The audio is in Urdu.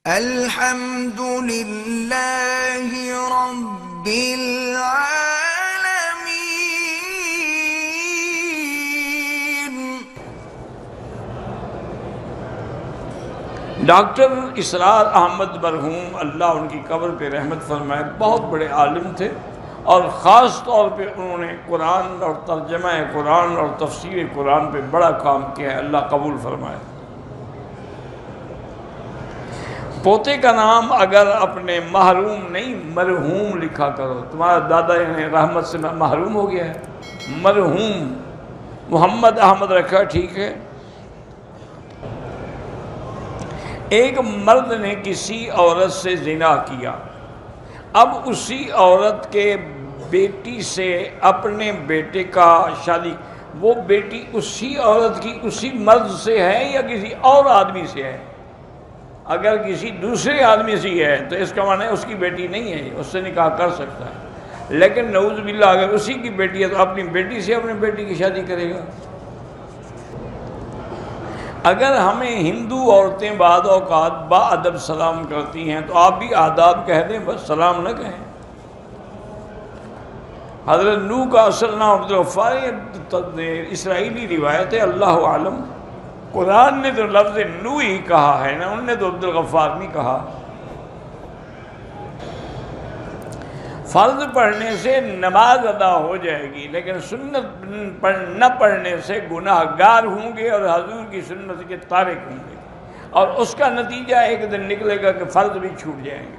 الحمد للہ رب العالمین۔ ڈاکٹر اسرار احمد مرحوم، اللہ ان کی قبر پہ رحمت فرمائے، بہت بڑے عالم تھے، اور خاص طور پہ انہوں نے قرآن اور ترجمہ قرآن اور تفسیر قرآن پہ بڑا کام کیا ہے، اللہ قبول فرمائے۔ پوتے کا نام اگر اپنے محروم نہیں مرحوم لکھا کرو، تمہارا دادا یعنی رحمت سے محروم ہو گیا ہے، مرحوم محمد احمد رکھا، ٹھیک ہے۔ ایک مرد نے کسی عورت سے زنا کیا، اب اسی عورت کے بیٹی سے اپنے بیٹے کا شادی، وہ بیٹی اسی عورت کی اسی مرد سے ہے یا کسی اور آدمی سے ہے؟ اگر کسی دوسرے آدمی سے ہے تو اس کا معنی ہے اس کی بیٹی نہیں ہے، اس سے نکاح کر سکتا ہے، لیکن نعوذ باللہ اگر اسی کی بیٹی ہے تو اپنی بیٹی سے اپنے بیٹی کی شادی کرے گا۔ اگر ہمیں ہندو عورتیں بعض اوقات با ادب سلام کرتی ہیں تو آپ بھی آداب کہہ دیں، بس سلام نہ کہیں۔ حضرت نوح کا اصل نام عبدالغفار، اسرائیلی روایت ہے، اللہ عالم۔ قرآن نے تو لفظ نوح ہی کہا ہے نا، انہوں نے تو عبدالغفار نہیں کہا۔ فرض پڑھنے سے نماز ادا ہو جائے گی، لیکن سنت نہ پڑھنے سے گناہ گار ہوں گے اور حضور کی سنت کے تارک ہوں گے، اور اس کا نتیجہ ایک دن نکلے گا کہ فرض بھی چھوٹ جائیں گے۔